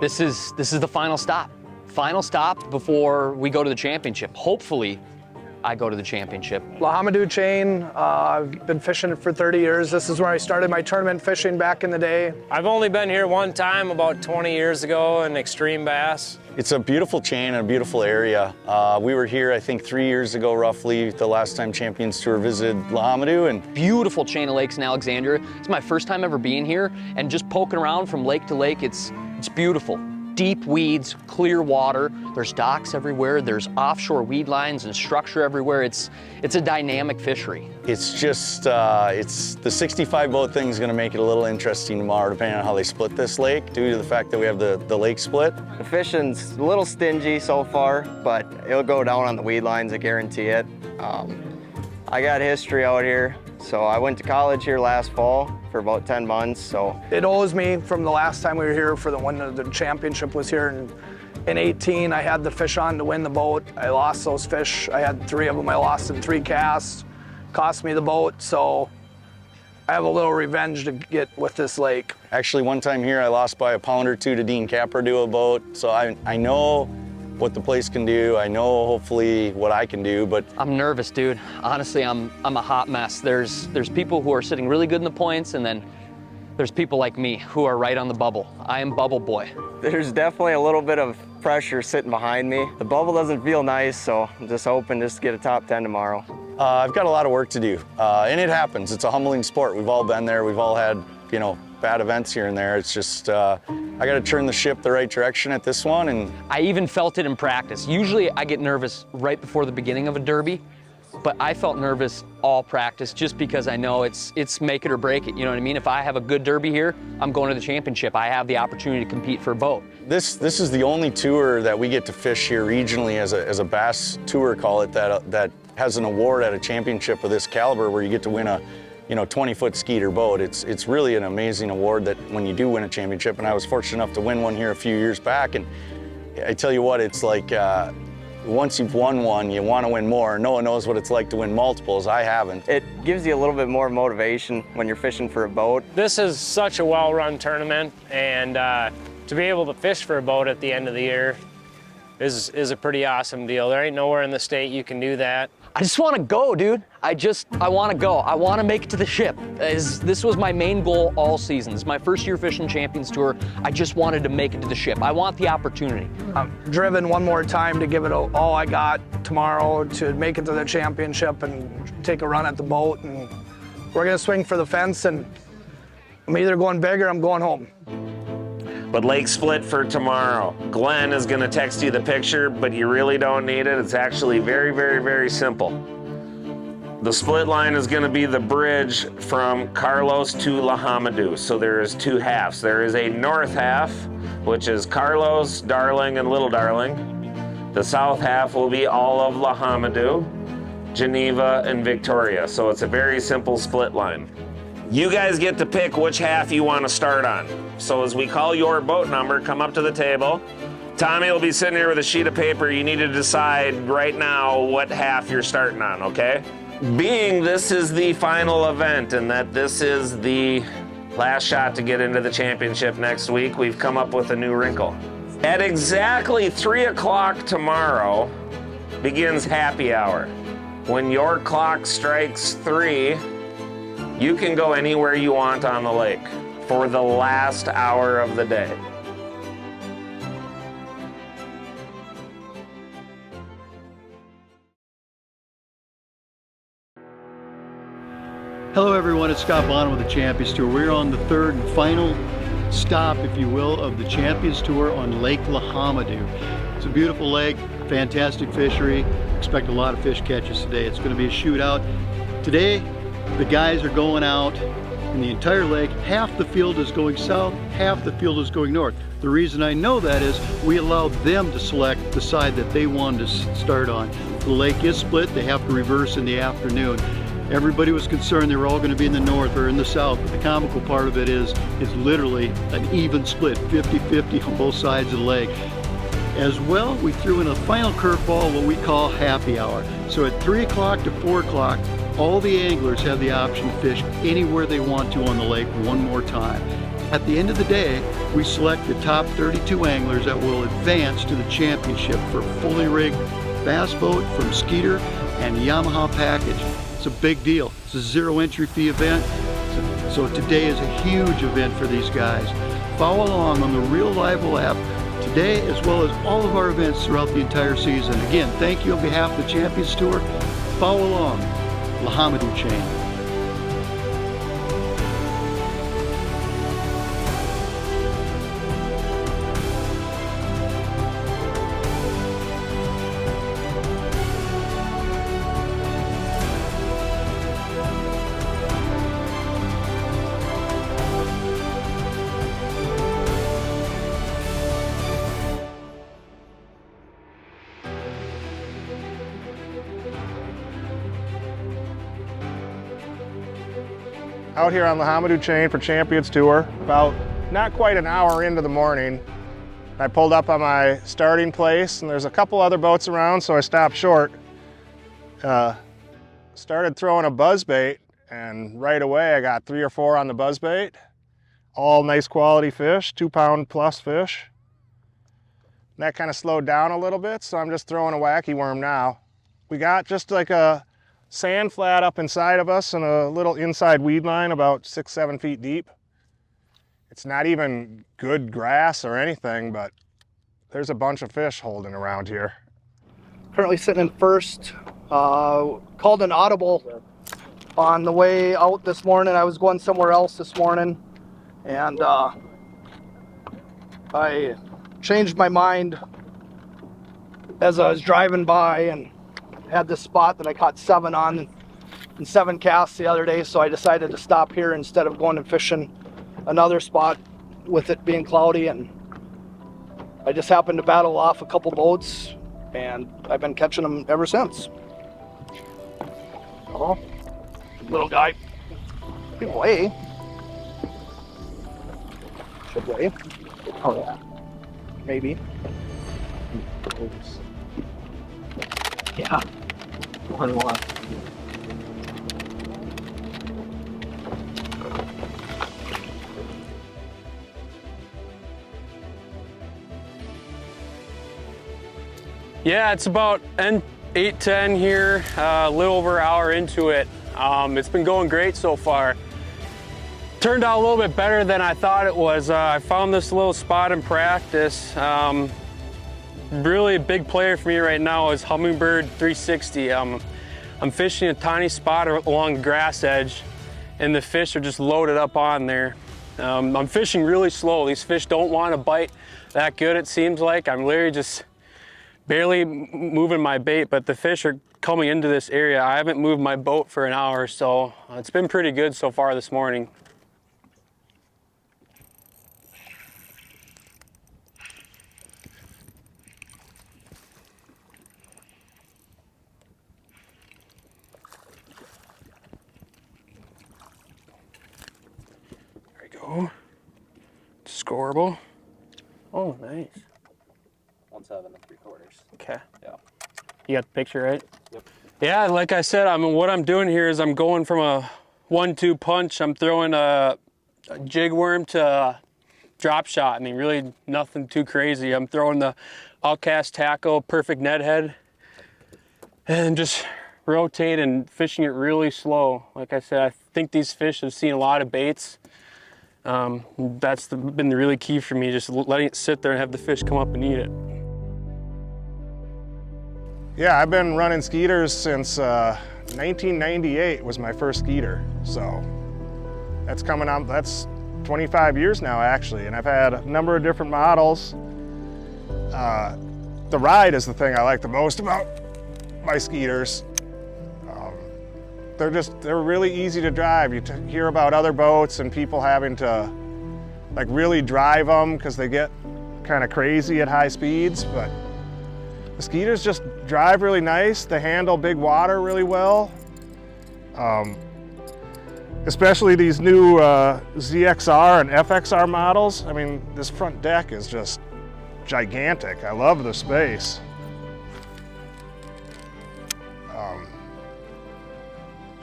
This is the final stop. Final stop before we go to the championship. Hopefully, I go to the championship. Leaderboard chain, I've been fishing it for 30 years. This is where I started my tournament fishing back in the day. I've only been here one time about 20 years ago in extreme bass. It's a beautiful chain and a beautiful area. We were here, I think, 3 years ago, roughly, the last time Champions Tour visited Leaderboard. And beautiful chain of lakes in Alexandria. It's my first time ever being here, and just poking around from lake to lake, it's beautiful. Deep weeds, clear water, there's docks everywhere, there's offshore weed lines and structure everywhere. It's a dynamic fishery. It's just, the 65 boat thing is gonna make it a little interesting tomorrow, depending on how they split this lake, due to the fact that we have the lake split. The fishing's a little stingy so far, but it'll go down on the weed lines, I guarantee it. I got history out here, so I went to college here last fall for about 10 months, so. It owes me from the last time we were here for when the championship was here in 18. I had the fish on to win the boat. I lost those fish. I had 3 of them. I lost in 3 casts. Cost me the boat, so I have a little revenge to get with this lake. Actually, one time here, I lost by a pound or 2 to Dean Capra boat, so I know what the place can do. I know hopefully what I can do, but I'm nervous, dude. Honestly, I'm a hot mess. There's people who are sitting really good in the points, and then there's people like me who are right on the bubble. I am bubble boy. There's definitely a little bit of pressure sitting behind me. The bubble doesn't feel nice, so I'm just hoping just to get a top 10 tomorrow. I've got a lot of work to do, and it happens. It's a humbling sport. We've all been there. We've all had, bad events here and there. It's just, I got to turn the ship the right direction at this one. And I even felt it in practice. Usually I get nervous right before the beginning of a derby, but I felt nervous all practice just because I know it's make it or break it. You know what I mean? If I have a good derby here, I'm going to the championship. I have the opportunity to compete for a boat. This is the only tour that we get to fish here regionally as a bass tour, call it, that has an award at a championship of this caliber where you get to win a 20-foot skeeter boat. It's really an amazing award that when you do win a championship, and I was fortunate enough to win one here a few years back, and I tell you what, it's like once you've won one, you want to win more. No one knows what it's like to win multiples. I haven't. It gives you a little bit more motivation when you're fishing for a boat. This is such a well-run tournament, and to be able to fish for a boat at the end of the year is a pretty awesome deal. There ain't nowhere in the state you can do that. I just want to go, dude. I want to go. I want to make it to the ship. This was my main goal all season. This is my first year fishing Champions Tour. I just wanted to make it to the ship. I want the opportunity. I'm driven one more time to give it all I got tomorrow to make it to the championship and take a run at the boat. And we're going to swing for the fence, and I'm either going big or I'm going home. But lake split for tomorrow. Glenn is gonna text you the picture, but you really don't need it. It's actually very, very, very simple. The split line is gonna be the bridge from Carlos to Leaderboard. So there is 2 halves. There is a north half, which is Carlos, Darling, and Little Darling. The south half will be all of Leaderboard, Geneva, and Victoria. So it's a very simple split line. You guys get to pick which half you want to start on. So as we call your boat number, come up to the table. Tommy will be sitting here with a sheet of paper. You need to decide right now what half you're starting on, okay? Being this is the final event and that this is the last shot to get into the championship next week, we've come up with a new wrinkle. At exactly 3 o'clock tomorrow begins happy hour. When your clock strikes 3, you can go anywhere you want on the lake for the last hour of the day. Hello everyone, it's Scott Bonham with the Champions Tour. We're on the 3rd and final stop, if you will, of the Champions Tour on Lake Leaderboard. It's a beautiful lake, fantastic fishery. Expect a lot of fish catches today. It's going to be a shootout. Today, the guys are going out in the entire lake. Half the field is going south, half the field is going north. The reason I know that is we allowed them to select the side that they wanted to start on. The lake is split, they have to reverse in the afternoon. Everybody was concerned they were all going to be in the north or in the south, but the comical part of it is it's literally an even split, 50-50 on both sides of the lake. As well, we threw in a final curveball, what we call happy hour. So at 3 o'clock to 4 o'clock, all the anglers have the option to fish anywhere they want to on the lake one more time. At the end of the day, we select the top 32 anglers that will advance to the championship for fully rigged bass boat from Skeeter and Yamaha package. It's a big deal. It's a zero entry fee event. So today is a huge event for these guys. Follow along on the Real Live app today, as well as all of our events throughout the entire season. Again, thank you on behalf of the Champions Tour. Follow along, Homme chain. Out here on the Homme chain for Champions Tour, about not quite an hour into the morning. I pulled up on my starting place and there's a couple other boats around, so I stopped short. Started throwing a buzzbait, and right away I got 3 or 4 on the buzzbait. All nice quality fish, 2-pound plus fish. And that kind of slowed down a little bit, so I'm just throwing a wacky worm now. We got just like a sand flat up inside of us and a little inside weed line about 6-7 feet deep. It's not even good grass or anything, but there's a bunch of fish holding around here. Currently sitting in first. Called an audible on the way out this morning. I was going somewhere else this morning, and I changed my mind as I was driving by and had this spot that I caught 7 on in 7 casts the other day, so I decided to stop here instead of going and fishing another spot with it being cloudy. And I just happened to battle off a couple boats, and I've been catching them ever since. Oh, little guy. Should weigh. Should weigh. Oh yeah, maybe. Yeah. One left. Yeah, it's about 8:10 here, a little over an hour into it. It's been going great so far. Turned out a little bit better than I thought it was. I found this little spot in practice. Really a big player for me right now is Hummingbird 360. I'm fishing a tiny spot along the grass edge, and the fish are just loaded up on there. I'm fishing really slow. These fish don't want to bite that good, it seems like. I'm literally just barely moving my bait, but the fish are coming into this area. I haven't moved my boat for an hour, so it's been pretty good so far this morning. There we go. Scoreable. Oh, nice. 1.7 3/4. Okay. Yeah. You got the picture, right? Yep. Yeah, like I said, what I'm doing here is I'm going from a 1-2 punch. I'm throwing a jig worm to a drop shot. I mean, really nothing too crazy. I'm throwing the outcast tackle, perfect net head, and just rotate and fishing it really slow. Like I said, I think these fish have seen a lot of baits. That's been the really key for me, just letting it sit there and have the fish come up and eat it. Yeah, I've been running skeeters since 1998 was my first skeeter. So that's coming on, that's 25 years now actually. And I've had a number of different models. The ride is the thing I like the most about my skeeters. They're really easy to drive. You hear about other boats and people having to like really drive them because they get kind of crazy at high speeds, but the skeeters just drive really nice. They handle big water really well. Especially these new ZXR and FXR models. I mean, this front deck is just gigantic. I love the space.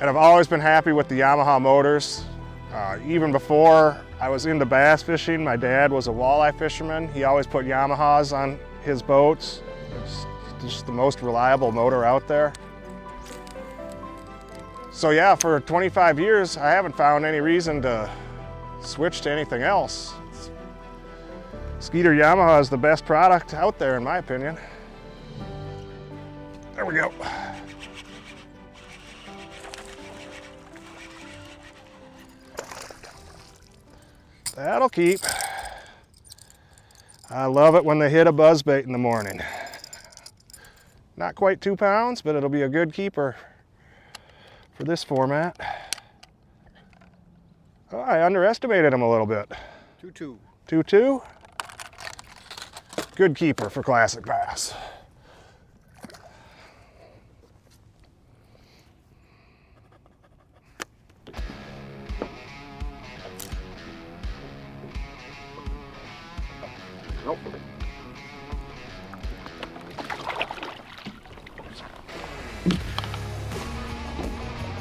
And I've always been happy with the Yamaha motors. Even before I was into bass fishing, my dad was a walleye fisherman. He always put Yamahas on his boats. It's just the most reliable motor out there. So yeah, for 25 years, I haven't found any reason to switch to anything else. Skeeter Yamaha is the best product out there, in my opinion. There we go. That'll keep. I love it when they hit a buzzbait in the morning. Not quite 2 pounds, but it'll be a good keeper for this format. Oh, I underestimated him a little bit. 2-2. 2-2. Good keeper for classic bass. Nope.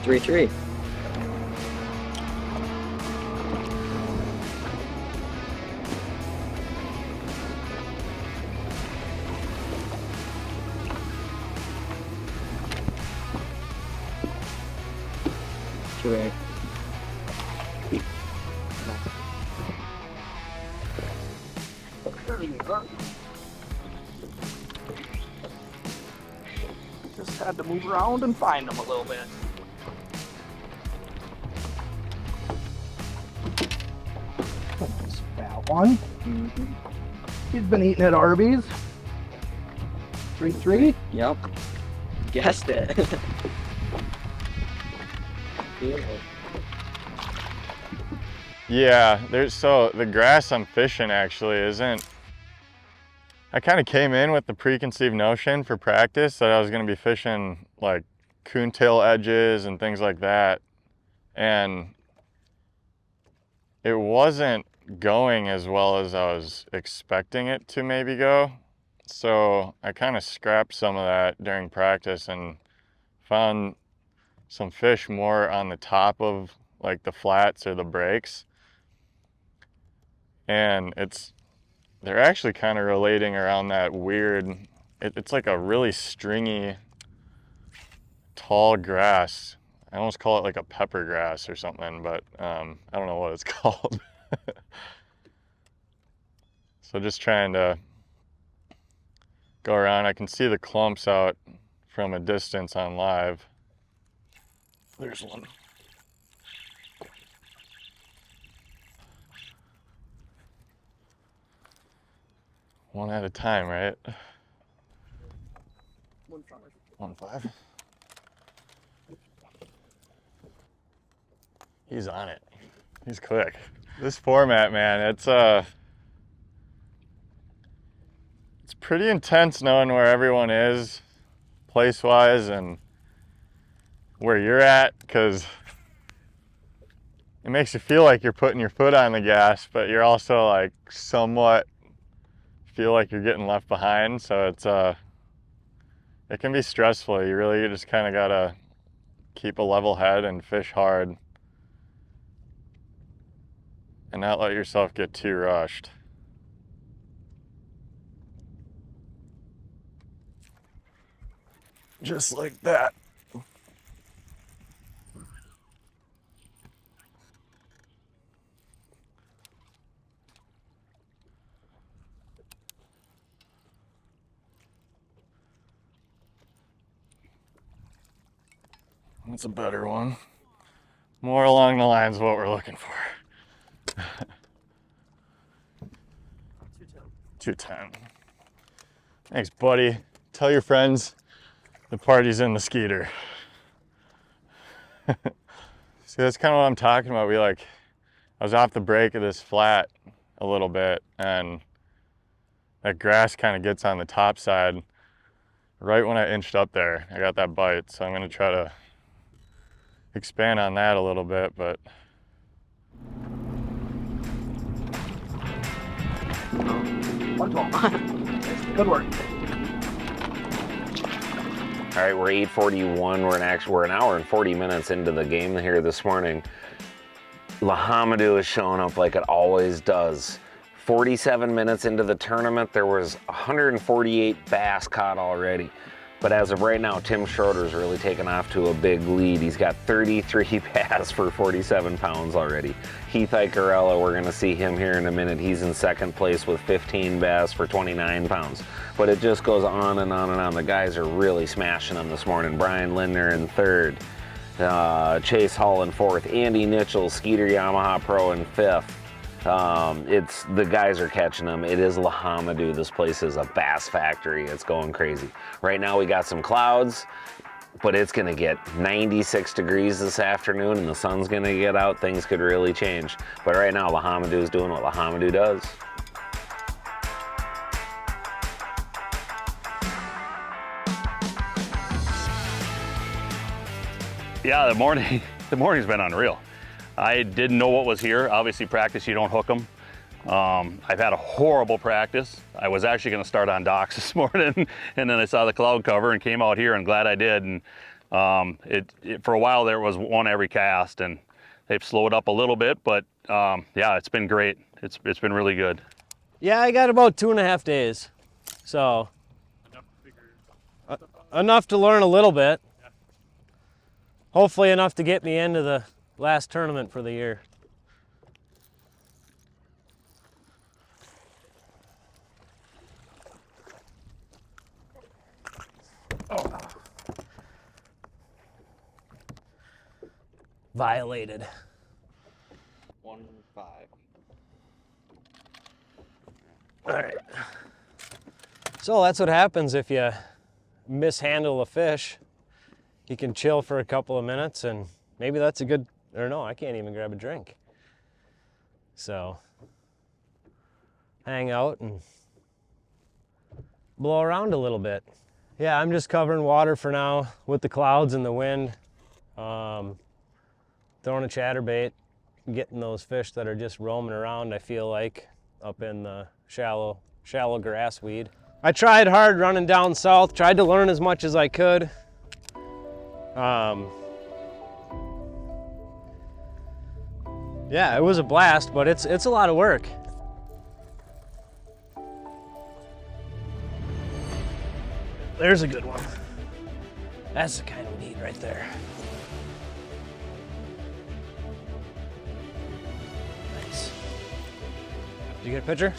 3-3. Two-eight. Just had to move around and find them a little bit. Nice fat one. He's been eating at Arby's. 3-3. Yep. Guessed it. Yeah, so the grass I'm fishing actually isn't, I kind of came in with the preconceived notion for practice that I was going to be fishing like coontail edges and things like that, and it wasn't going as well as I was expecting it to maybe go. So I kind of scrapped some of that during practice and found some fish more on the top of like the flats or the breaks. And they're actually kind of relating around that weird, it's like a really stringy, tall grass. I almost call it like a pepper grass or something, but I don't know what it's called. So just trying to go around. I can see the clumps out from a distance on live. There's one. One at a time, right? 1-5. He's on it. He's quick. This format, man, it's pretty intense knowing where everyone is place-wise and where you're at, because it makes you feel like you're putting your foot on the gas, but you're also like somewhat feel like you're getting left behind. So it's it can be stressful. You really just kind of gotta keep a level head and fish hard and not let yourself get too rushed. Just like that. That's a better one. More along the lines of what we're looking for. 210. Thanks, buddy. Tell your friends the party's in the Skeeter. See, that's kind of what I'm talking about. I was off the break of this flat a little bit, and that grass kind of gets on the top side. Right when I inched up there, I got that bite, so I'm gonna try to expand on that a little bit, but Good work. All right, we're 8:41. We're an hour and 40 minutes into the game here this morning. Lahamadou is showing up like it always does. 47 minutes into the tournament, there was 148 bass caught already. But as of right now, Tim Schroeder's really taken off to a big lead. He's got 33 bass for 47 pounds already. Heath Icarella, we're gonna see him here in a minute. He's in second place with 15 bass for 29 pounds. But it just goes on and on and on. The guys are really smashing them this morning. Brian Lindner in third, Chase Hall in fourth, Andy Mitchell, Skeeter Yamaha Pro in fifth. The guys are catching them. It is Lahamadou. This place is a bass factory. It's going crazy. Right now we got some clouds, but it's gonna get 96 degrees this afternoon and the sun's gonna get out. Things could really change. But right now Lahamadou is doing what Lahamadou does. Yeah, the morning's been unreal. I didn't know what was here. Obviously practice, you don't hook them. I've had a horrible practice. I was actually gonna start on docks this morning and then I saw the cloud cover and came out here and glad I did. And for a while there was one every cast and they've slowed up a little bit, but yeah, it's been great. It's been really good. Yeah, I got about 2.5 days. So, enough to learn a little bit. Hopefully enough to get me into the last tournament for the year. Oh. Violated. 1-5. All right. So that's what happens if you mishandle a fish. You can chill for a couple of minutes and maybe that's a good, or no, I can't even grab a drink. So, hang out and blow around a little bit. Yeah, I'm just covering water for now with the clouds and the wind. Throwing a chatterbait, getting those fish that are just roaming around, I feel like, up in the shallow grass weed. I tried hard running down south, tried to learn as much as I could. Yeah, it was a blast, but it's a lot of work. There's a good one. That's the kind we need right there. Nice. Did you get a picture?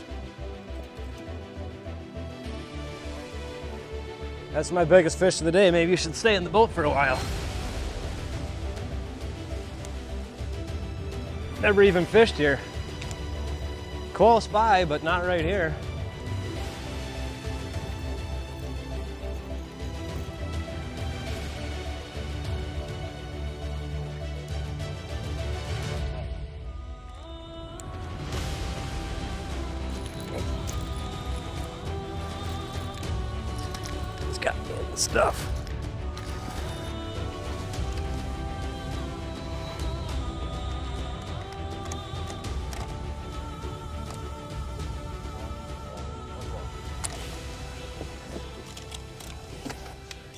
That's my biggest fish of the day. Maybe you should stay in the boat for a while. Never even fished here. Close by, but not right here. It's got me in the stuff.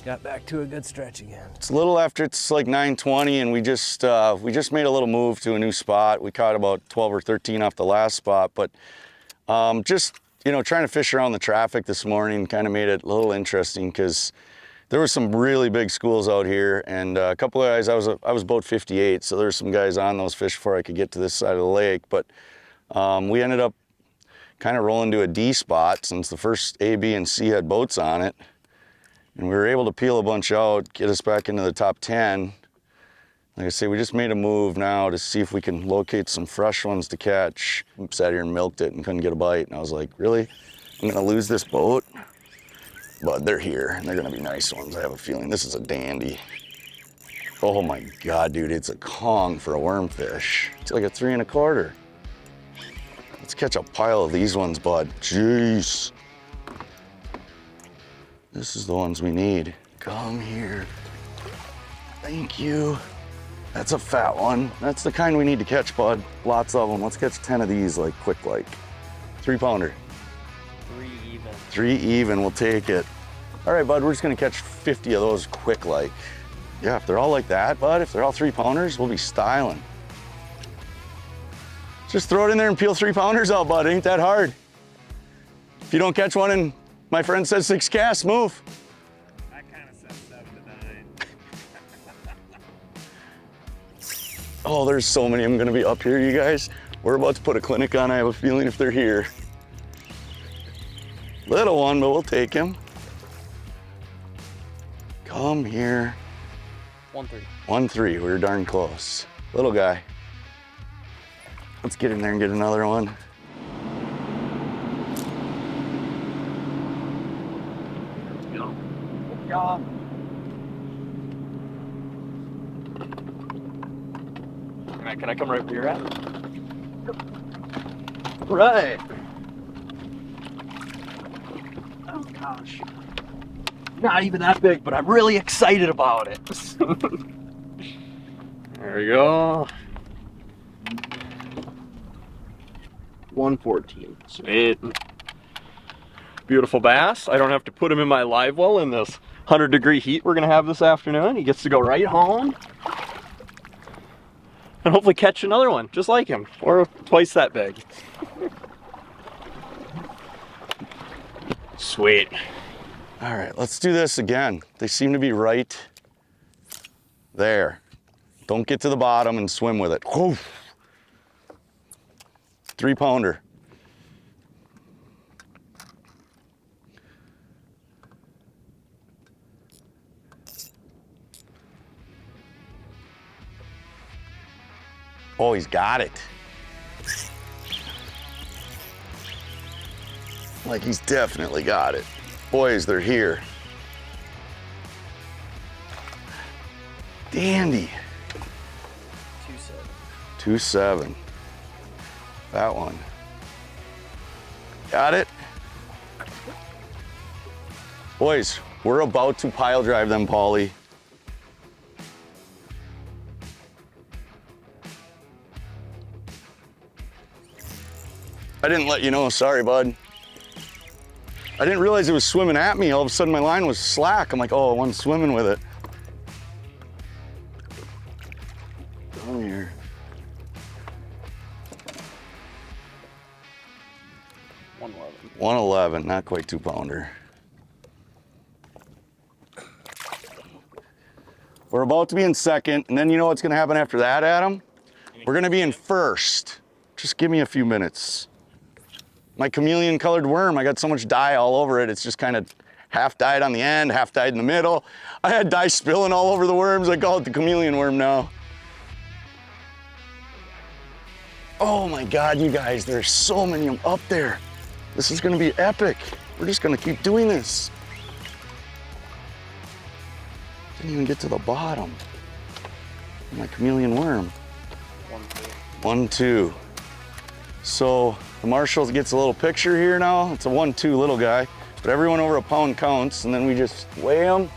Got back to a good stretch again. It's a little after, it's like 9:20 and we just made a little move to a new spot. We caught about 12 or 13 off the last spot, but just, you know, trying to fish around the traffic this morning kind of made it a little interesting because there were some really big schools out here and a couple of guys, I was boat 58, so there were some guys on those fish before I could get to this side of the lake, but we ended up kind of rolling to a D spot since the first A, B, and C had boats on it. And we were able to peel a bunch out, get us back into the top 10. Like I say, we just made a move now to see if we can locate some fresh ones to catch. We sat here and milked it and couldn't get a bite. And I was like, really? I'm gonna lose this boat? But they're here and they're gonna be nice ones. I have a feeling this is a dandy. Oh my God, dude, it's a Kong for a wormfish. It's like a 3 1/4. Let's catch a pile of these ones, bud. Jeez. This is the ones we need. Come here. Thank you. That's a fat one. That's the kind we need to catch, bud. Lots of them. Let's catch 10 of these, like, quick, like. 3-pounder. 3 even. 3 even, we'll take it. All right, bud, we're just gonna catch 50 of those quick, like. Yeah, if they're all like that, bud, if they're all 3-pounders, we'll be styling. Just throw it in there and peel 3-pounders out, bud. It ain't that hard. If you don't catch one and my friend says 6 casts, move. I kind of said 7 to 9. Oh, there's so many of them gonna be up here, you guys. We're about to put a clinic on. I have a feeling if they're here. Little one, but we'll take him. Come here. 1-3. 1-3, we were darn close. Little guy. Let's get in there and get another one. Alright, can I come right where you're at? Right. Oh gosh. Not even that big, but I'm really excited about it. There we go. 114. Sweet. Beautiful bass. I don't have to put him in my live well in this 100-degree heat we're gonna have this afternoon. He gets to go right home and hopefully catch another one just like him, or twice that big. Sweet. All right, let's do this again. They seem to be right there. Don't get to the bottom and swim with it. Whew. 3-pounder. Oh, he's got it. Like he's definitely got it. Boys, they're here. Dandy. 2-7. That one. Got it? Boys, we're about to pile drive them, Paulie. I didn't let you know, sorry, bud. I didn't realize it was swimming at me. All of a sudden my line was slack. I'm like, oh, one's swimming with it. Come here. $111, not quite 2-pounder. We're about to be in second, and then you know what's gonna happen after that, Adam? We're gonna be in first. Just give me a few minutes. My chameleon colored worm, I got so much dye all over it, it's just kind of half dyed on the end, half dyed in the middle. I had dye spilling all over the worms. I call it the chameleon worm now. Oh my God, you guys, there's so many of them up there. This is gonna be epic. We're just gonna keep doing this. Didn't even get to the bottom. My chameleon worm. 1-2. So the marshal gets a little picture here now. It's a 1-2 little guy, but everyone over a pound counts, and then we just weigh them,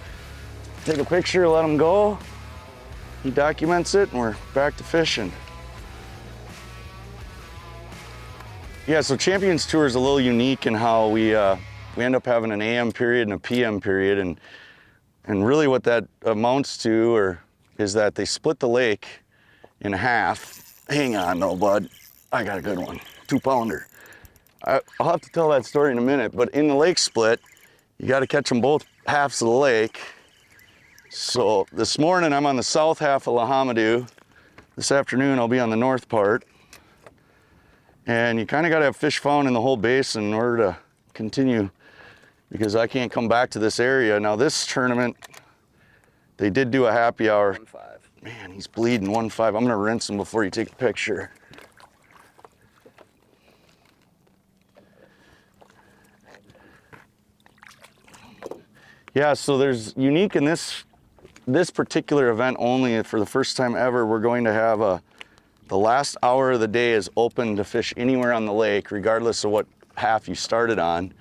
take a picture, let them go. He documents it, and we're back to fishing. Yeah, so Champions Tour is a little unique in how we end up having an AM period and a PM period, and really what that amounts to is that they split the lake in half. Hang on though, bud. I got a good one, 2-pounder. I'll have to tell that story in a minute, but in the lake split, you got to catch them both halves of the lake. So this morning I'm on the south half of Lahamadou. This afternoon I'll be on the north part. And you kind of got to have fish found in the whole basin in order to continue, because I can't come back to this area. Now this tournament, they did do a happy hour. 1-5. Man, he's bleeding 1-5. I'm gonna rinse him before you take a picture. Yeah, so there's unique in this particular event only. For the first time ever, we're going to have the last hour of the day is open to fish anywhere on the lake, regardless of what half you started on.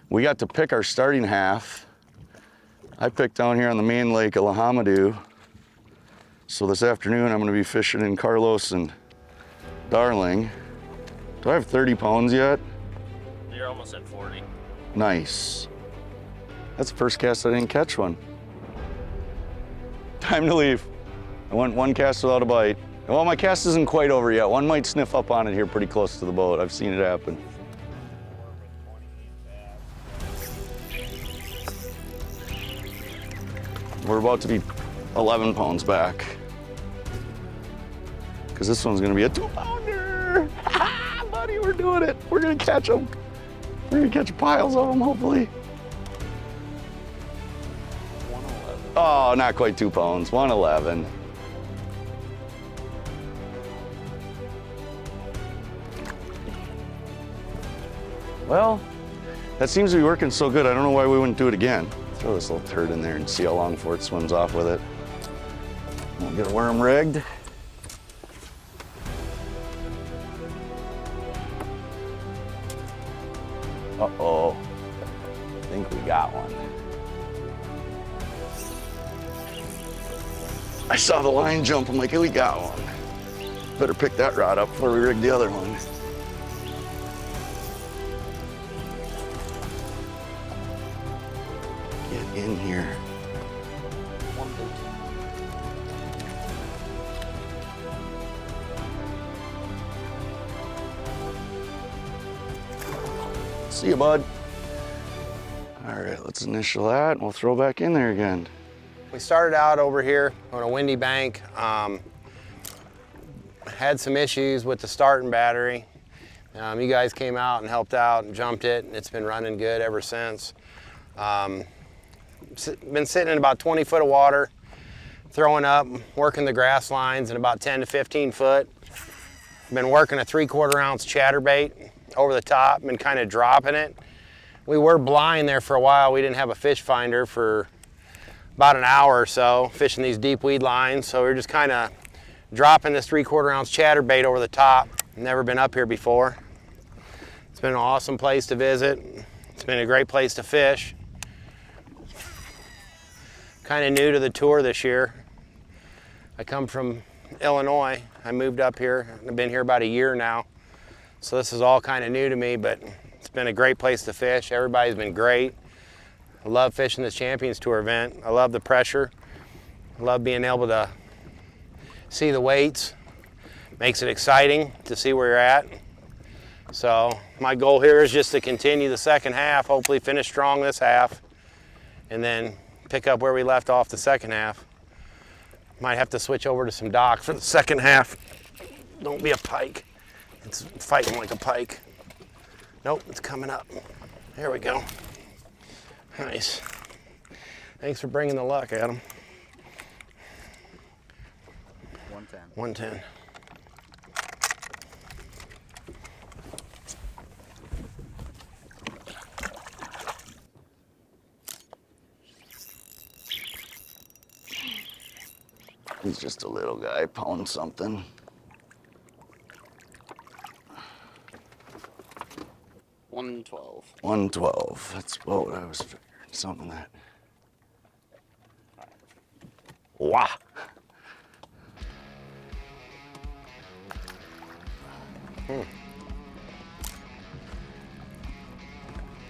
We got to pick our starting half. I picked down here on the main lake at Lahamadou. So this afternoon I'm gonna be fishing in Carlos and Darling. Do I have 30 pounds yet? You're almost at 40. Nice. That's the first cast I didn't catch one. Time to leave. I went one cast without a bite. Well, my cast isn't quite over yet. One might sniff up on it here pretty close to the boat. I've seen it happen. We're about to be 11 pounds back. Because this one's gonna be a 2-pounder. Buddy, we're doing it. We're gonna catch them. We're gonna catch piles of them, hopefully. 111. Oh, not quite 2 pounds, 111. Well, that seems to be working so good. I don't know why we wouldn't do it again. Throw this little turd in there and see how long before it swims off with it. We'll get a worm rigged. Uh-oh. I think we got one. I saw the line jump. I'm like, hey, we got one. Better pick that rod up before we rig the other one. Get in here. See you, bud. All right, let's initial that and we'll throw back in there again. We started out over here on a windy bank. Had some issues with the starting battery. You guys came out and helped out and jumped it, and it's been running good ever since. Been sitting in about 20 foot of water, throwing up, working the grass lines in about 10 to 15 foot. Been working a 3/4 ounce chatterbait over the top and kind of dropping it. We were blind there for a while. We didn't have a fish finder for about an hour or so, fishing these deep weed lines. So we were just kind of dropping this 3/4 ounce chatterbait over the top. Never been up here before. It's been an awesome place to visit. It's been a great place to fish. Kind of new to the tour this year. I come from Illinois. I moved up here. I've been here about a year now. So this is all kind of new to me, but it's been a great place to fish. Everybody's been great. I love fishing this Champions Tour event. I love the pressure. I love being able to see the weights. Makes it exciting to see where you're at. So my goal here is just to continue the second half, hopefully finish strong this half, and then pick up where we left off the second half. Might have to switch over to some dock for the second half. Don't be a pike. It's fighting like a pike. Nope, it's coming up. There we go. Nice. Thanks for bringing the luck, Adam. 110. 110. He's just a little guy, pound something. 112. 112. That's what I was figuring. Something that. Wow.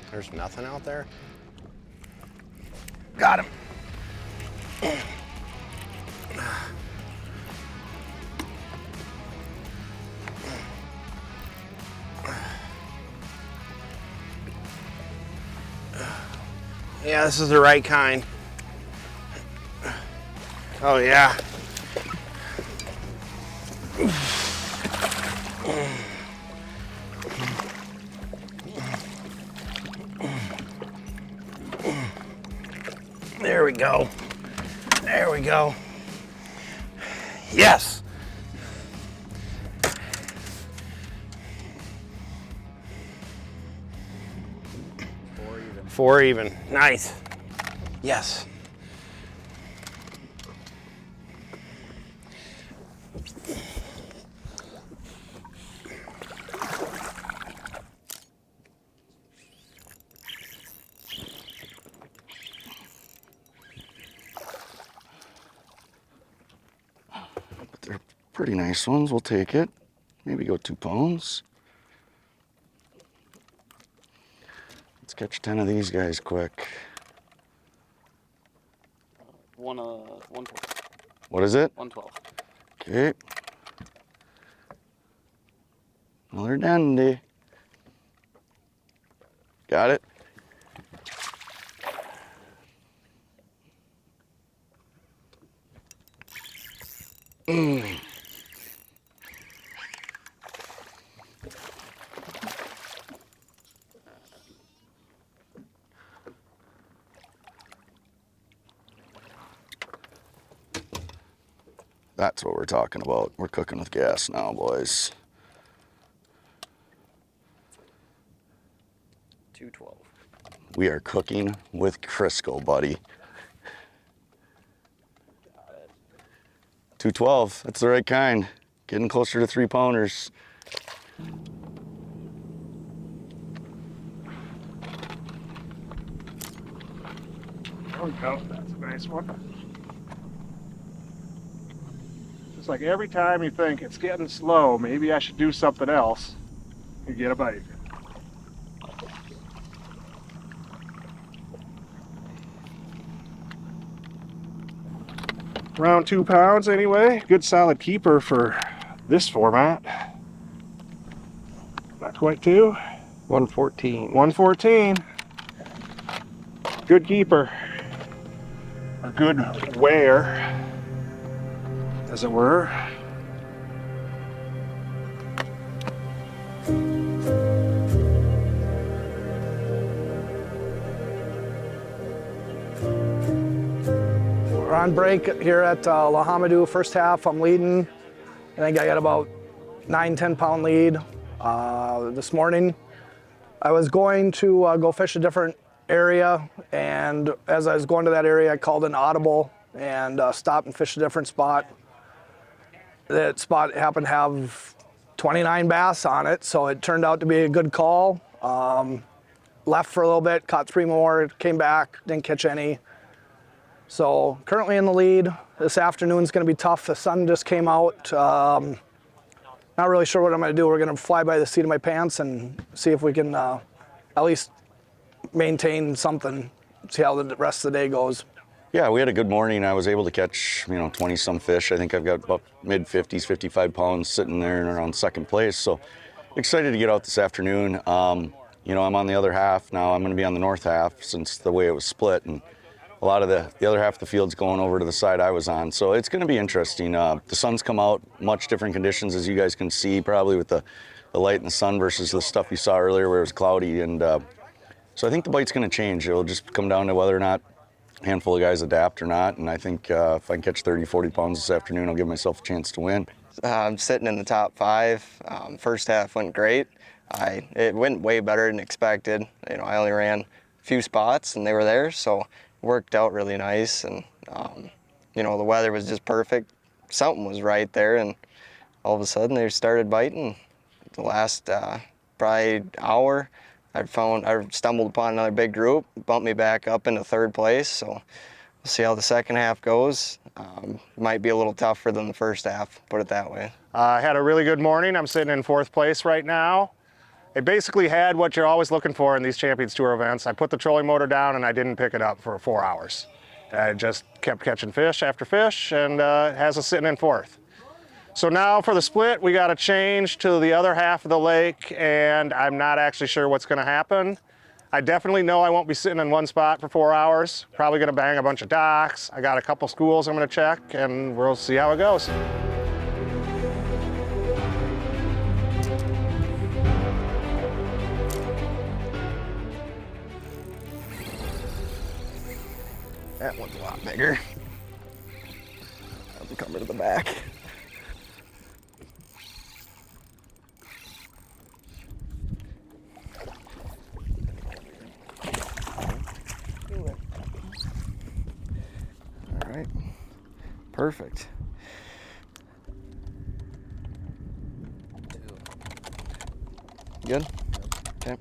There's nothing out there. Got him. Yeah, this is the right kind. Oh yeah. There we go. There we go. Yes. Four even. Nice. Yes. But they're pretty nice ones. We'll take it. Maybe go 2 pounds. Let's catch 10 of these guys quick. 112. What is it? 112. Okay. Another dandy. Got it. That's what we're talking about. We're cooking with gas now, boys. 212. We are cooking with Crisco, buddy. 212, that's the right kind. Getting closer to 3-pounders. There we go. That's a nice one. It's like every time you think it's getting slow, maybe I should do something else, you get a bite. Around 2 pounds anyway. Good solid keeper for this format. Not quite 2. 114. 114. Good keeper. A good wear, as it were. We're on break here at Homme. First half, I'm leading. I think I got about 9-10 pound lead. This morning, I was going to go fish a different area, and as I was going to that area, I called an audible and stopped and fished a different spot. That spot happened to have 29 bass on it, so it turned out to be a good call. Left for a little bit, caught 3 more, came back, didn't catch any. So currently in the lead. This afternoon's gonna be tough. The sun just came out. Not really sure what I'm gonna do. We're gonna fly by the seat of my pants and see if we can at least maintain something, see how the rest of the day goes. Yeah, we had a good morning. I was able to catch, 20-some fish. I think I've got about mid-50s, 55 pounds sitting there and around second place. So excited to get out this afternoon. I'm on the other half now. I'm going to be on the north half since the way it was split. And a lot of the other half of the field's going over to the side I was on. So it's going to be interesting. The sun's come out, much different conditions as you guys can see, probably with the light and the sun versus the stuff you saw earlier where it was cloudy. And so I think the bite's going to change. It'll just come down to whether or not a handful of guys adapt or not. And I think if I can catch 30, 40 pounds this afternoon, I'll give myself a chance to win. I'm sitting in the top 5. First half went great. It went way better than expected. I only ran a few spots and they were there, so it worked out really nice. And the weather was just perfect. Something was right there, and all of a sudden they started biting. The last probably hour, I stumbled upon another big group, bumped me back up into 3rd place. So we'll see how the second half goes. Might be a little tougher than the first half, put it that way. I had a really good morning. I'm sitting in 4th place right now. It basically had what you're always looking for in these Champions Tour events. I put the trolling motor down and I didn't pick it up for 4 hours. I just kept catching fish after fish, and it has us sitting in 4th. So now for the split, we got to change to the other half of the lake, and I'm not actually sure what's going to happen. I definitely know I won't be sitting in one spot for 4 hours. Probably going to bang a bunch of docks. I got a couple schools I'm going to check, and we'll see how it goes. That one's a lot bigger. I'll come to the back. All right, perfect. Good? Okay.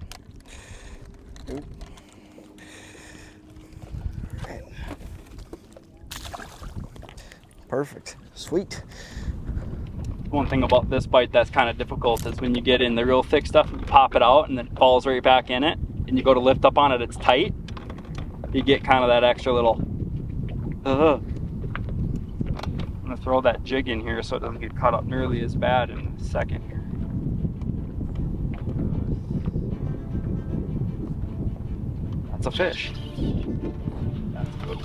Good. All right. Perfect. Sweet. One thing about this bite that's kind of difficult is when you get in the real thick stuff, you pop it out and then it falls right back in it, and you go to lift up on it, it's tight. You get kind of that extra little I'm gonna throw that jig in here so it doesn't get cut up nearly as bad in a second here. That's a fish. That's a good one.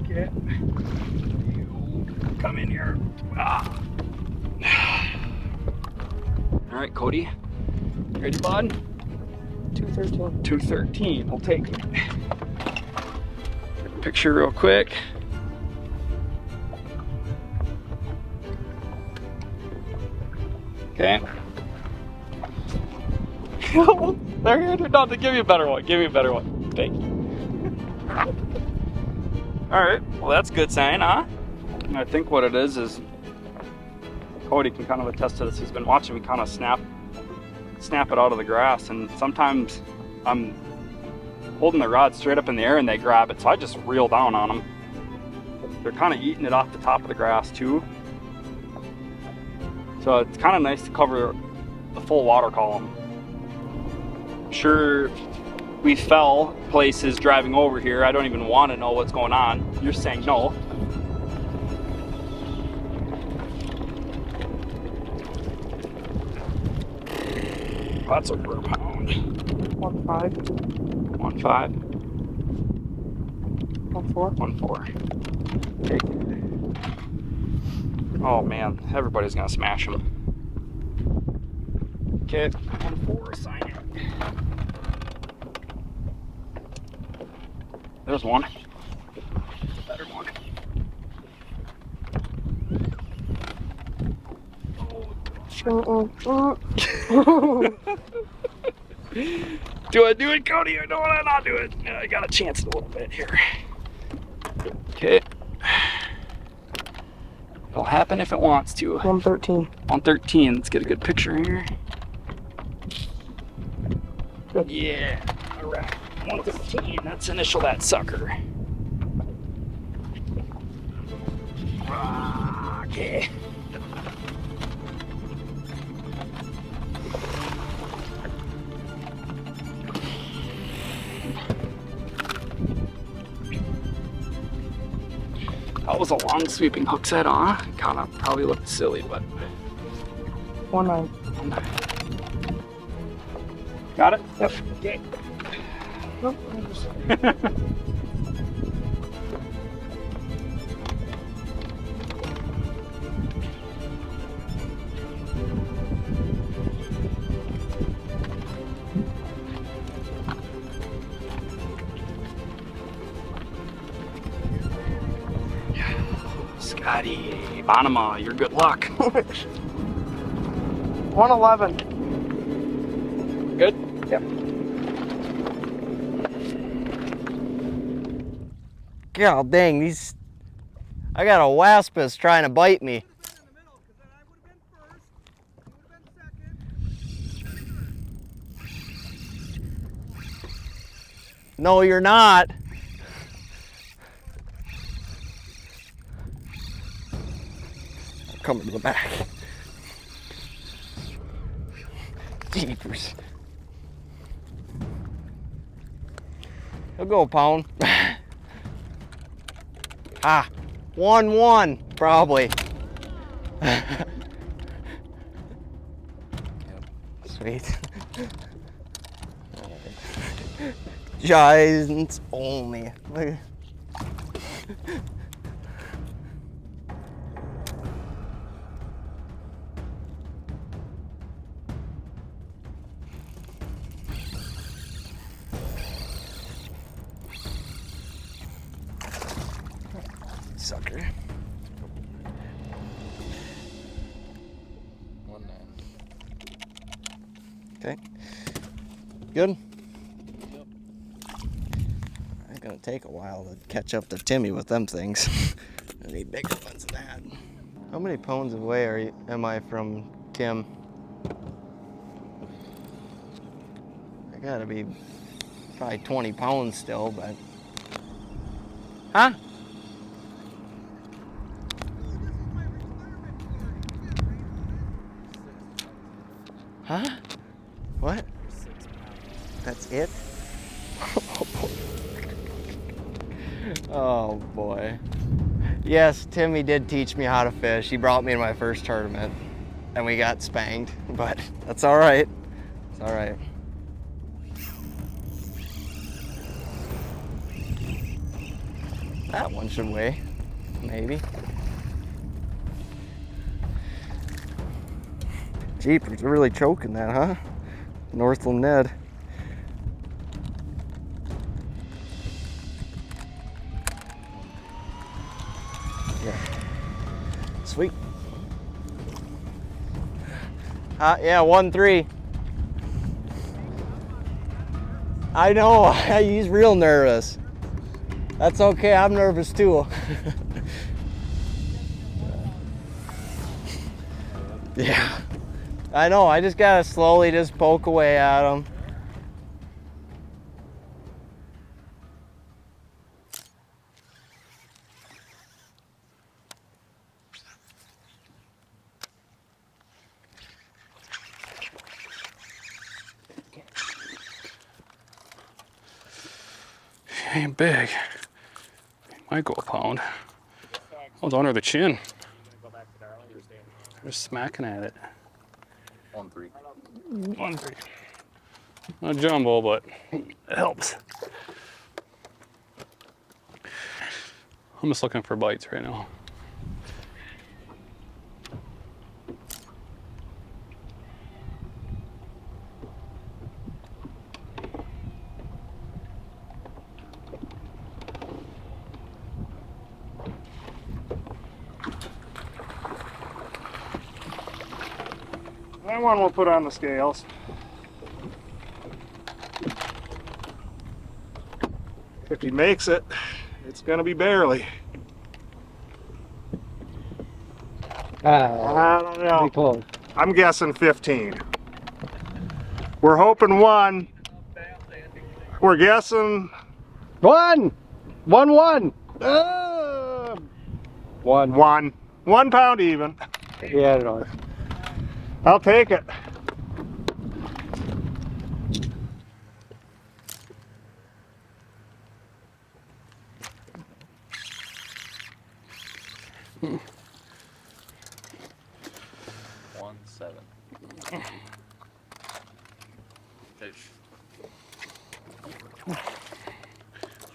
Okay. You come in here. Ah. All right, Cody. Ready, bud? 213. 213. We'll take it. Picture real quick. Okay. There, you're done. Give me a better one. Give me a better one. Thank you. All right. Well, that's a good sign, huh? And I think what it is Cody can kind of attest to this. He's been watching me kind of snap it out of the grass, and sometimes I'm holding the rod straight up in the air and they grab it, so I just reel down on them. They're kind of eating it off the top of the grass too, so it's kind of nice to cover the full water column. Sure, we fell places driving over here. I don't even want to know what's going on. You're saying no. That's over a pound. 1.5. 1.5. 1.4. 1.4. Take it. Oh man, everybody's gonna smash them. Okay, 1.4, sign it. There's one. Better one. Do I do it, Cody, or do I not do it? I got a chance a little bit here. Okay. It'll happen if it wants to. 113. 113. Let's get a good picture here. Good. Yeah. All right. 113. Let's initial that sucker. Okay. That was a long sweeping hook set on. Kind of probably looked silly, but 1.9. Got it? Yep. Okay. Nope. Scotty, Bonema, your good luck. 111. Good? Yep. God dang, these... I got a waspus trying to bite me. No, you're not. I'm coming to the back. Jeepers. He'll go a pound. Ah, 1-1, probably. Sweet. Giants only. Look. Sucker. 1.9. Okay. Good? Yep. It's gonna take a while to catch up to Timmy with them things. I need bigger ones than that. How many pounds away am I from Tim? I gotta be probably 20 pounds still, but... Huh? Huh? What? That's it? Oh boy. Yes, Timmy did teach me how to fish. He brought me to my first tournament. and we got spanked, but that's all right. It's all right. That one should weigh, maybe. Jeepers, they're really choking that, huh? Northland Ned. Yeah. Sweet. Yeah, 1-3. I know, he's real nervous. That's okay, I'm nervous too. Yeah. I know, I just gotta slowly just poke away at him. Ain't big. Might go a pound. Oh, it's under the chin. Just smacking at it. 1-3. 1-3. Not jumbo, but it helps. I'm just looking for bites right now. That one we'll put on the scales. If he makes it, it's gonna be barely. I don't know. I'm guessing 15. We're hoping 1. We're guessing 1. 1. 1 pound even. Yeah, I don't know. I'll take it.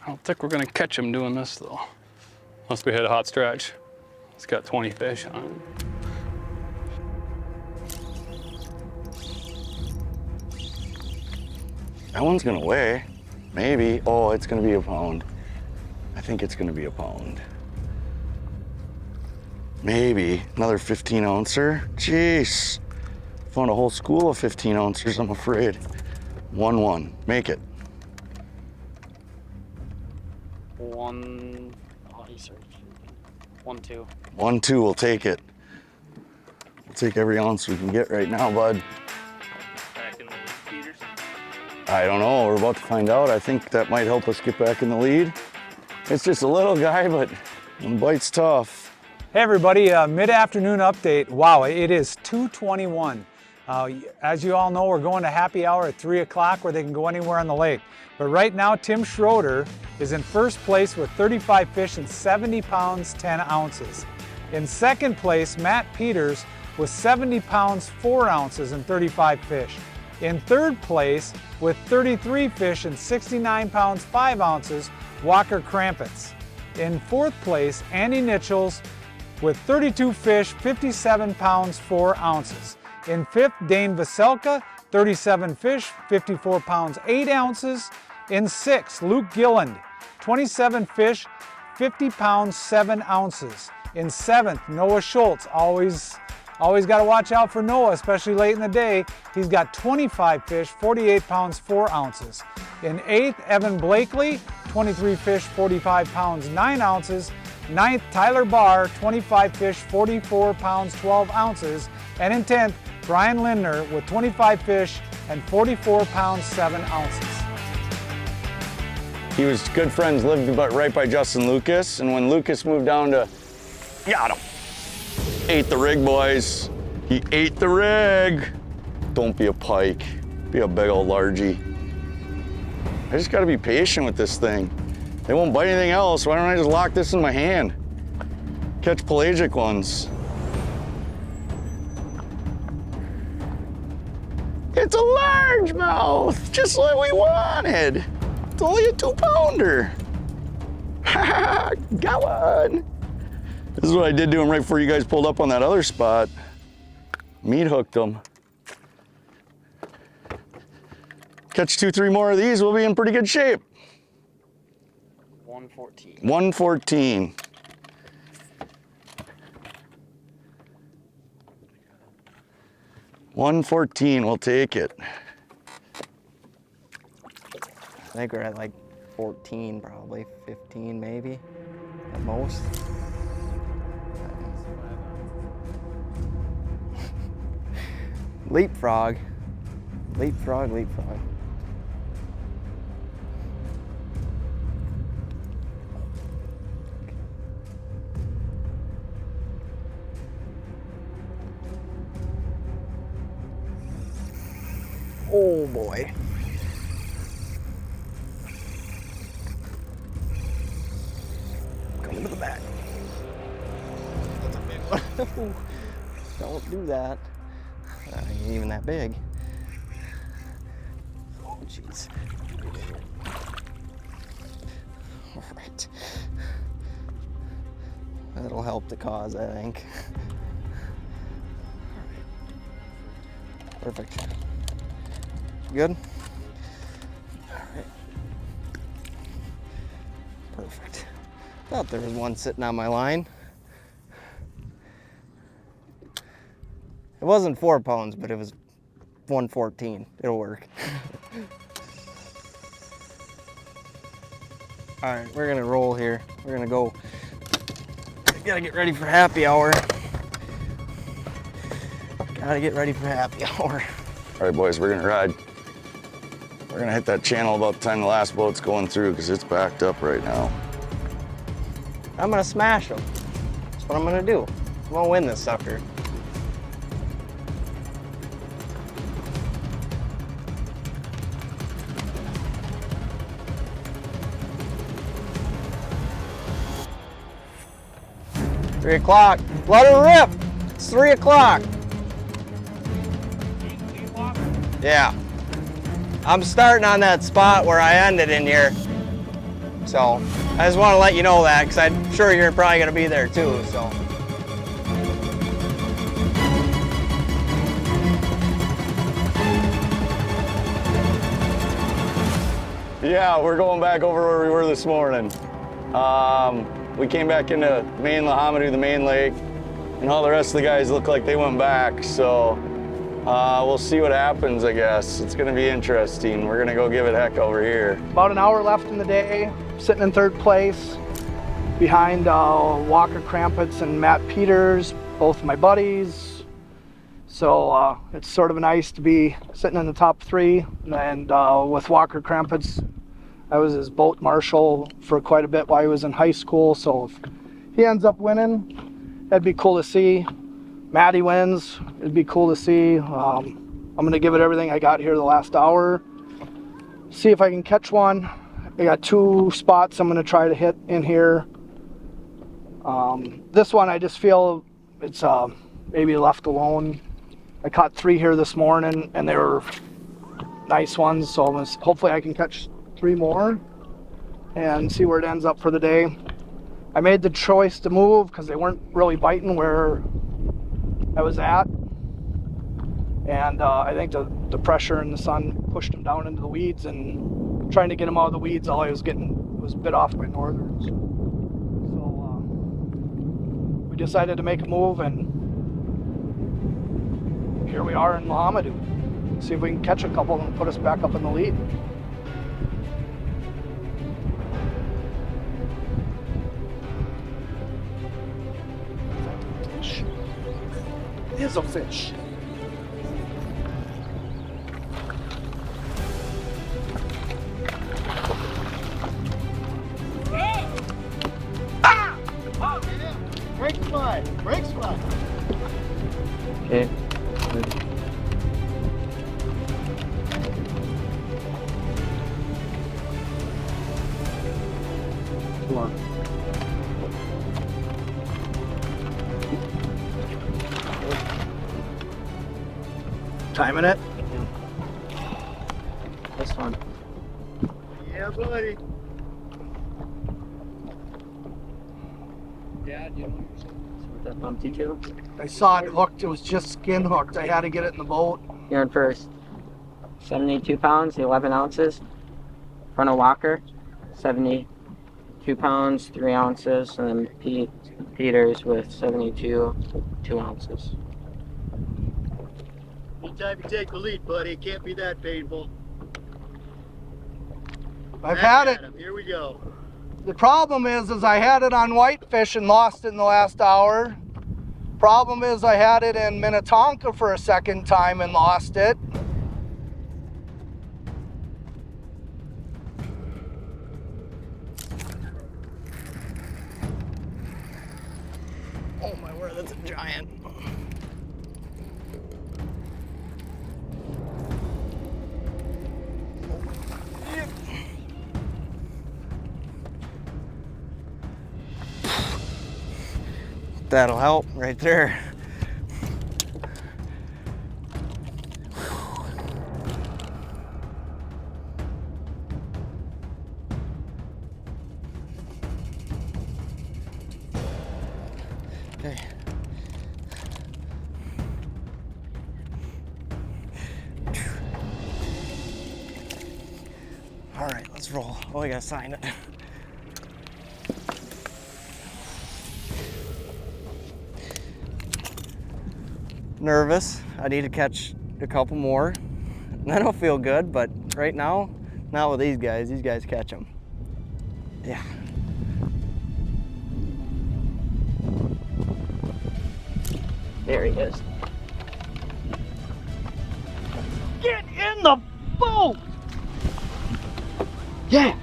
I don't think we're gonna catch him doing this though. Unless we hit a hot stretch. It's got 20 fish on it. That one's gonna weigh, maybe. Oh, it's gonna be a pound. I think it's gonna be a pound. Maybe another 15 ouncer. Jeez, found a whole school of 15 ouncers, I'm afraid. 1-1, make it. 1. Oh, he searched. 1-2. 1-2, we'll take it. We'll take every ounce we can get right now, bud. Back in the feeders. I don't know, we're about to find out. I think that might help us get back in the lead. It's just a little guy, but the bite's tough. Hey everybody, mid-afternoon update. Wow, it is 2:21. As you all know, we're going to happy hour at 3 o'clock where they can go anywhere on the lake. But right now, Tim Schroeder is in first place with 35 fish and 70 pounds, 10 ounces. In second place, Matt Peters with 70 pounds, 4 ounces and 35 fish. In third place, with 33 fish and 69 pounds, 5 ounces, Walker Krampitz. In fourth place, Andy Nichols with 32 fish, 57 pounds, 4 ounces. In fifth, Dane Veselka, 37 fish, 54 pounds, 8 ounces. In sixth, Luke Gilland, 27 fish, 50 pounds, 7 ounces. In seventh, Noah Schultz, always got to watch out for Noah, especially late in the day. He's got 25 fish, 48 pounds, 4 ounces. In eighth, Evan Blakely, 23 fish, 45 pounds, 9 ounces. Ninth, Tyler Barr, 25 fish, 44 pounds, 12 ounces. And in 10th, Brian Lindner with 25 fish and 44 pounds, 7 ounces. He was good friends, lived right by Justin Lucas, and when Lucas moved down to, got him. Ate the rig, boys. He ate the rig. Don't be a pike, be a big old largie. I just gotta be patient with this thing. They won't bite anything else. Why don't I just lock this in my hand? Catch pelagic ones. It's a largemouth, just like we wanted. It's only a 2-pounder. Got one. This is what I did to him right before you guys pulled up on that other spot. Meat hooked him. Catch 2-3 more of these, we'll be in pretty good shape. 114. 114. We'll take it. I think we're at like 14, probably 15 maybe, at most. Leapfrog. Leapfrog, leapfrog. Oh boy. Coming to the back. That's a big one. Don't do that. Ain't even that big. Oh jeez. All right. That'll help the cause, I think. All right. Perfect. Good? All right. Perfect. Thought there was one sitting on my line. It wasn't 4 pounds, but it was 114. It'll work. All right, we're gonna roll here. We're gonna go. Gotta get ready for happy hour. Gotta get ready for happy hour. All right, boys, we're gonna ride. We're gonna hit that channel about the time the last boat's going through because it's backed up right now. I'm gonna smash them. That's what I'm gonna do. I'm gonna win this sucker. Three o'clock. Let her rip. It's 3 o'clock. Yeah. I'm starting on that spot where I ended in here. So I just want to let you know that because I'm sure you're probably going to be there too. So. Yeah, we're going back over where we were this morning. We came back into main Lahamadu, the main lake, and all the rest of the guys look like they went back. So we'll see what happens, I guess. It's gonna be interesting. We're gonna go give it heck over here. About an hour left in the day, sitting in 3rd place behind Walker Krampitz and Matt Peters, both my buddies. So it's sort of nice to be sitting in the top 3. And with Walker Krampitz, I was his boat marshal for quite a bit while he was in high school. So if he ends up winning, that'd be cool to see. Matty wins, it'd be cool to see. I'm gonna give it everything I got here the last hour. See if I can catch one. I got 2 spots I'm gonna try to hit in here. This one I just feel it's maybe left alone. I caught 3 here this morning and they were nice ones. So hopefully I can catch 3 more and see where it ends up for the day. I made the choice to move because they weren't really biting where I was at, and I think the pressure and the sun pushed them down into the weeds, and trying to get them out of the weeds, all I was getting was bit off by northerns. So we decided to make a move, and here we are in Lahamadu. See if we can catch a couple and put us back up in the lead. It is a fish. Ah! Oh, break slide. Break slide. Okay. Come on. Timing it. buddy. Dad, you know that bumped you too? I saw it hooked. It was just skin hooked. I had to get it in the boat. You're in first. 72 pounds, 11 ounces. Front of Walker, 72 pounds, 3 ounces. And then Peters with 72, 2 ounces. Anytime you take the lead, buddy, it can't be that painful. I've had it. Here we go. The problem is I had it on whitefish and lost it in the last hour. Problem is I had it in Minnetonka for a second time and lost it. Oh my word, that's a giant. That'll help right there. Okay. All right, let's roll. Oh, I gotta sign it. Nervous. I need to catch a couple more. Then I'll feel good, but right now, not with these guys. These guys catch them. Yeah. There he is. Get in the boat! Yes!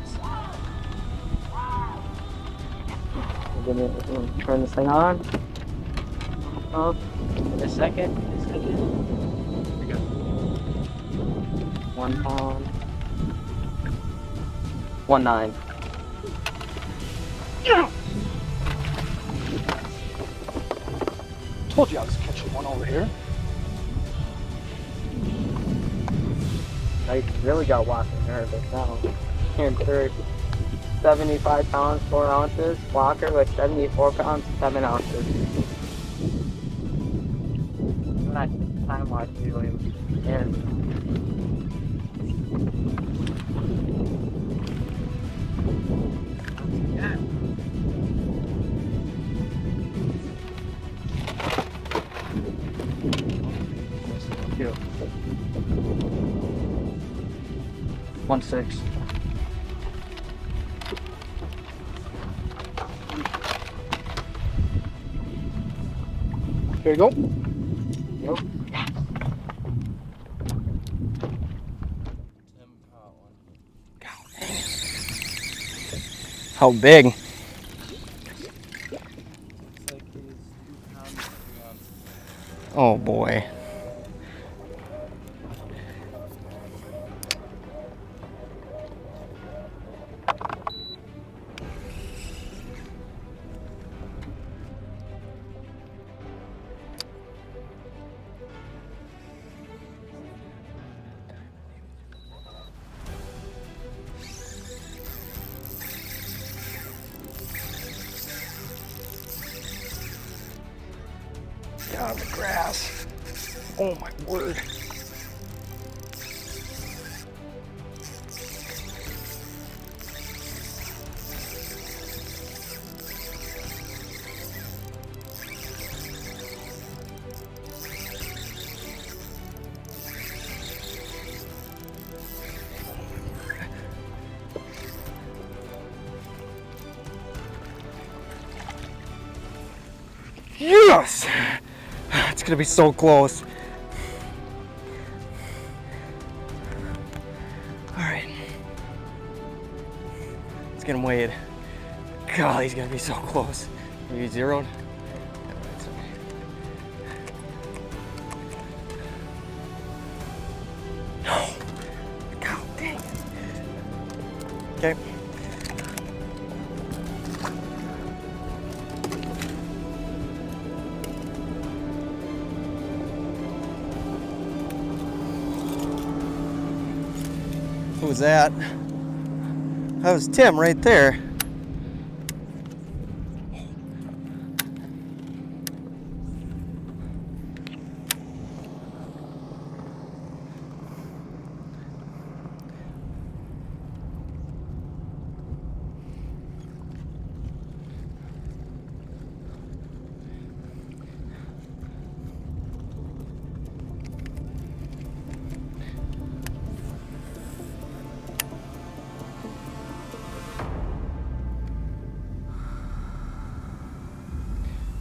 We're gonna turn this thing on. Off. In a second. 1 pound. 1.9. Yeah. Told you I was catching one over here. I really got Walker nervous now. Here in third. 75 pounds, 4 ounces. Walker with 74 pounds, 7 ounces. I'm not time watching William. And two. 1.6. Here you go. Yep. How big? Oh boy. God, the grass. Oh my word. Yes! It's gonna be so close. All right. Let's get him weighed. God, he's gonna be so close. Are you zeroed? No. God dang it. Okay. Who was that? That was Tim right there.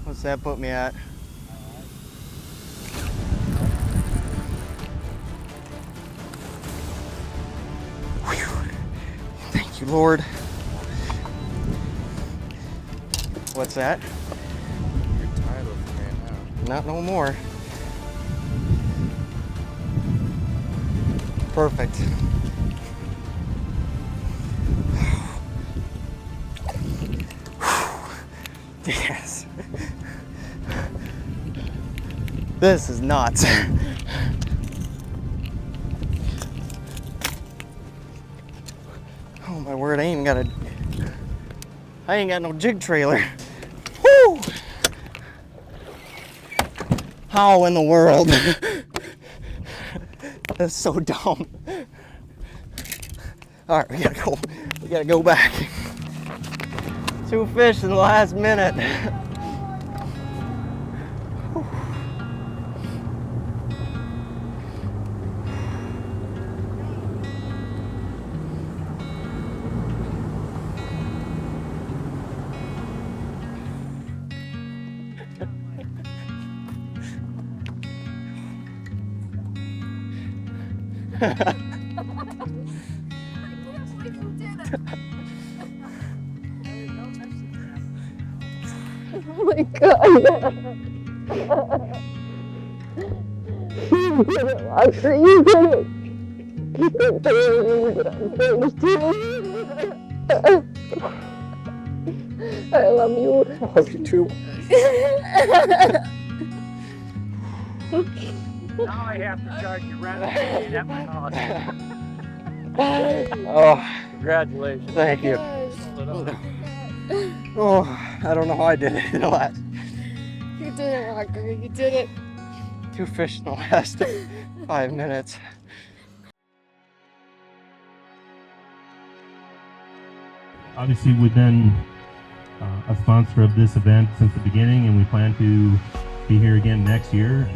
What's that put me at? Whew. Thank you, Lord. What's that? You're tired of it right now. Not no more. Perfect. Yes. This is nuts. Oh my word, I ain't got no jig trailer. Woo! How in the world? That's so dumb. All right, we gotta go back. 2 fish in the last minute. Oh my God. You did it, Walker. You did it. You did it. I love you. I love you too. Now I have to charge you rent at my house. Oh, Congratulations. thank you. Oh, I don't know how I did it in the last. You did it, Walker. You did it. 2 fish in the last 5 minutes. Obviously, we've been a sponsor of this event since the beginning, and we plan to be here again next year.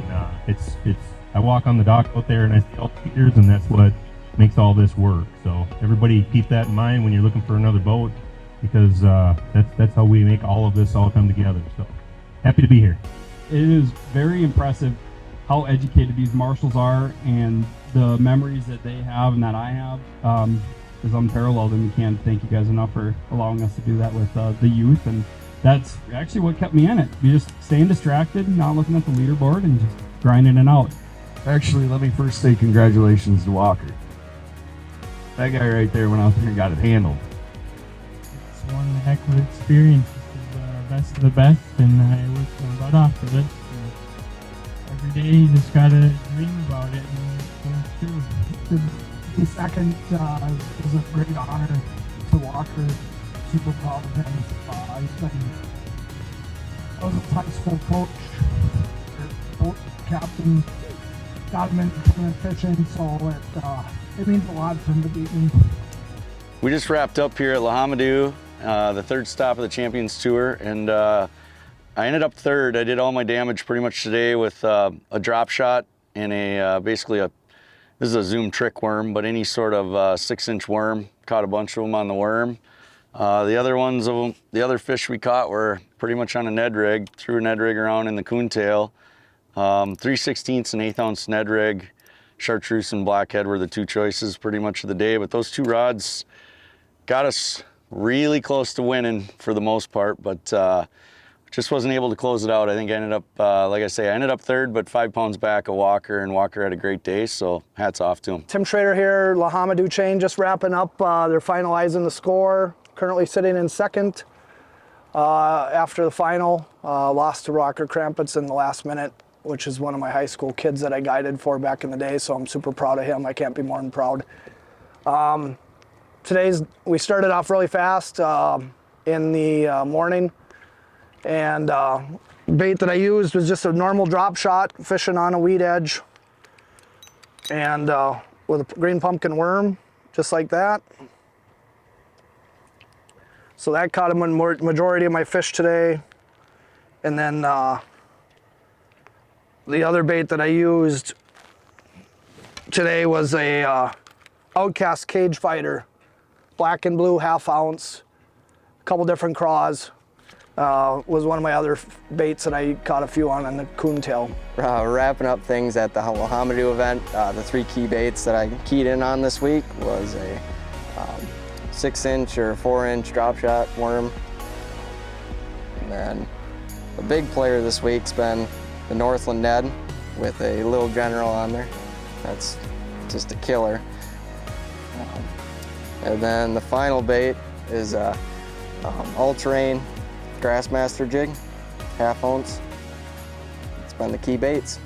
I walk on the dock out there and I see all the feeders, and that's what makes all this work. So everybody keep that in mind when you're looking for another boat, because that's how we make all of this all come together. So happy to be here. It is very impressive how educated these marshals are, and the memories that they have and that I have is unparalleled, and we can't thank you guys enough for allowing us to do that with the youth. And that's actually what kept me in it. We just staying distracted, not looking at the leaderboard, and just grinding it out. Actually, let me first say congratulations to Walker. That guy right there went out there and got it handled. It's one heck of an experience. This is the best of the best, and I worked my butt off for this. And every day you just gotta dream about it, and it's true. To be second is a great honor to Walker. Super proud of him. I was a high school coach, boat captain, got him into fishing, so it means a lot for him to beat me. We just wrapped up here at Homme, the 3rd stop of the Champions Tour, and I ended up 3rd. I did all my damage pretty much today with a drop shot and this is a Zoom trick worm, but any sort of 6-inch worm. Caught a bunch of them on the worm. The other fish we caught were pretty much on a Ned rig. Threw a Ned rig around in the coontail. 3/16 and 1/8 ounce Ned rig, chartreuse and blackhead were the 2 choices pretty much of the day. But those 2 rods got us really close to winning for the most part, but just wasn't able to close it out. I think I ended up, like I say, I ended up 3rd, but 5 pounds back of Walker, and Walker had a great day, so hats off to him. Tim Schrader here, Homme chain just wrapping up. They're finalizing the score. Currently sitting in 2nd after the final. Lost to Rocker Krampus in the last minute, which is one of my high school kids that I guided for back in the day, so I'm super proud of him. I can't be more than proud. we started off really fast in the morning, and bait that I used was just a normal drop shot, fishing on a weed edge, and with a green pumpkin worm, just like that. So that caught a majority of my fish today. And then the other bait that I used today was a Outcast Cage Fighter, black and blue, 1/2 ounce, a couple different craws. Was one of my other baits that I caught a few on the coontail. Wrapping up things at the Homme event, the 3 key baits that I keyed in on this week was a 6-inch or 4-inch drop shot worm. And then the big player this week's been the Northland Ned with a little general on there. That's just a killer. And then the final bait is a all-terrain Grassmaster jig, 1/2 ounce. It's been the key baits.